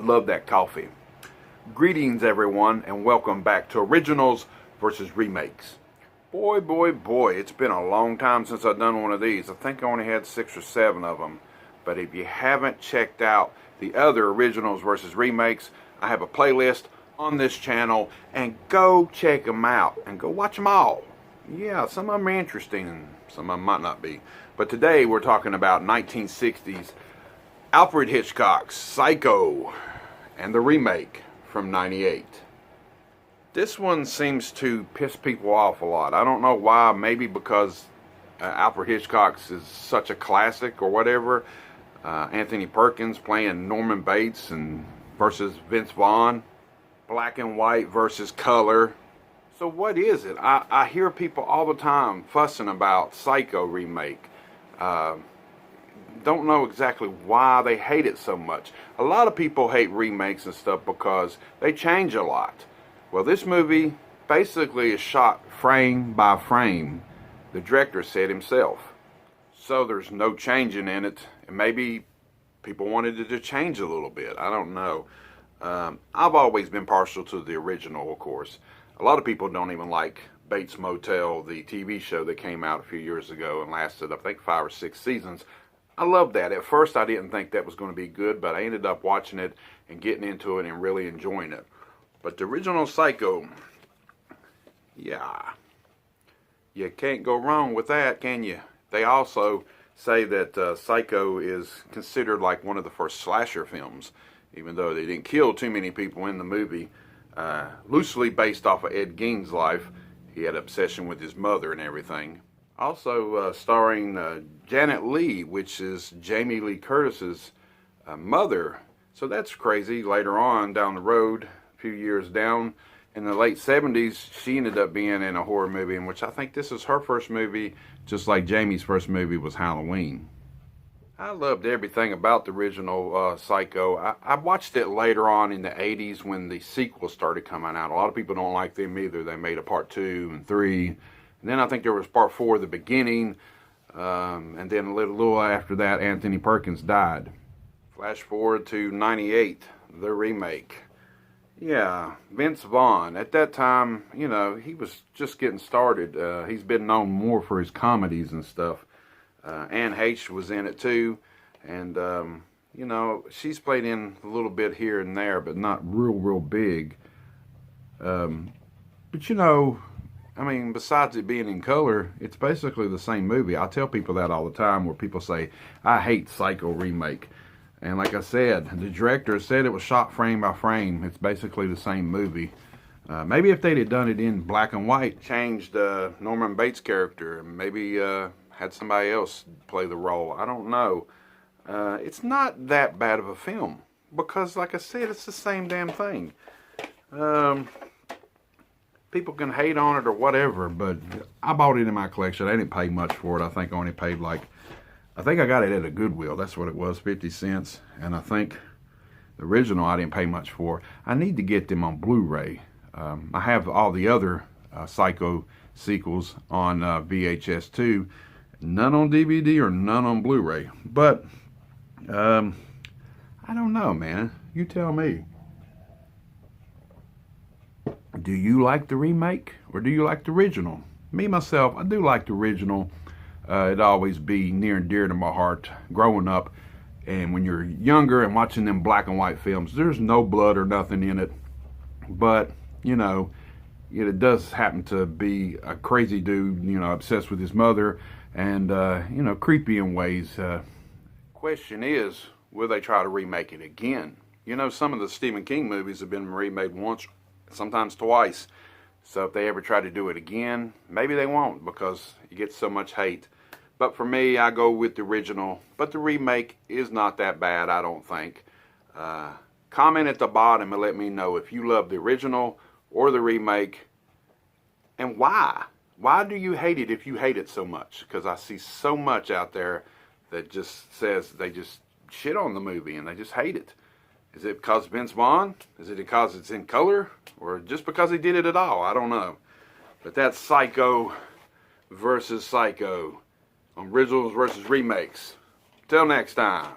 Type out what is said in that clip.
Love that coffee. Greetings everyone, and welcome back to Originals versus Remakes. Boy, it's been a long time since I've done one of these. I think I only had 6 or 7 of them. But if you haven't checked out the other Originals versus Remakes, I have a playlist on this channel, and go check them out and go watch them all. Yeah, some of them are interesting and some of them might not be. But today we're talking about 1960s Alfred Hitchcock's Psycho and the remake from '98. This one seems to piss people off a lot. I don't know why. Maybe because Alfred Hitchcock's is such a classic or whatever. Anthony Perkins playing Norman Bates and versus Vince Vaughn. Black and white versus color. So what is it? I hear people all the time fussing about Psycho remake. Don't know exactly why they hate it so much. A lot of people hate remakes and stuff because they change a lot. Well, this movie basically is shot frame by frame, the director said himself. So there's no changing in it, and maybe people wanted it to change a little bit. I don't know. I've always been partial to the original, of course. A lot of people don't even like Bates Motel, the TV show that came out a few years ago and lasted, I think, 5 or 6 seasons. I love that. At first, I didn't think that was going to be good, but I ended up watching it and getting into it and really enjoying it. But the original Psycho, yeah, you can't go wrong with that, can you? They also say that Psycho is considered like one of the first slasher films, even though they didn't kill too many people in the movie. Loosely based off of Ed Gein's life. He had an obsession with his mother and everything. Also starring Janet Leigh, which is Jamie Lee Curtis's mother. So that's crazy. Later on down the road, a few years down, in the late 70s, she ended up being in a horror movie, in which I think this is her first movie, just like Jamie's first movie was Halloween. I loved everything about the original Psycho. I watched it later on in the 80s when the sequels started coming out. A lot of people don't like them either. They made a part 2 and 3. And then I think there was part 4 at the beginning. And then a little after that, Anthony Perkins died. Flash forward to '98, the remake. Yeah, Vince Vaughn. At that time, you know, he was just getting started. He's been known more for his comedies and stuff. Anne Heche was in it too, and you know, she's played in a little bit here and there, but not real big. But you know, I mean, besides it being in color, it's basically the same movie. I tell people that all the time, where people say, I hate Psycho remake. And like I said, the director said it was shot frame by frame. It's basically the same movie. Maybe if they'd have done it in black and white, changed Norman Bates' character, maybe had somebody else play the role. I don't know. It's not that bad of a film because, like I said, it's the same damn thing. People can hate on it or whatever, but I bought it in my collection. I didn't pay much for it. I think I only paid I think I got it at a Goodwill. That's what it was, 50 cents. And I think the original I didn't pay much for. I need to get them on Blu-ray. I have all the other Psycho sequels on VHS too. None on DVD or none on Blu-ray. But, I don't know, man. You tell me. Do you like the remake or do you like the original? Me, myself, I do like the original. It'd always be near and dear to my heart growing up. And when you're younger and watching them black and white films, there's no blood or nothing in it. But, you know, it does happen to be a crazy dude, you know, obsessed with his mother. And, you know, creepy in ways. Question is, will they try to remake it again? You know, some of the Stephen King movies have been remade once, sometimes twice. So if they ever try to do it again, maybe they won't because you get so much hate. But for me, I go with the original. But the remake is not that bad, I don't think. Comment at the bottom and let me know if you love the original or the remake and why. Why do you hate it if you hate it so much? Because I see so much out there that just says they just shit on the movie and they just hate it. Is it because Vince Vaughn? Is it because it's in color? Or just because he did it at all? I don't know. But that's Psycho versus Psycho. Originals versus remakes. Till next time.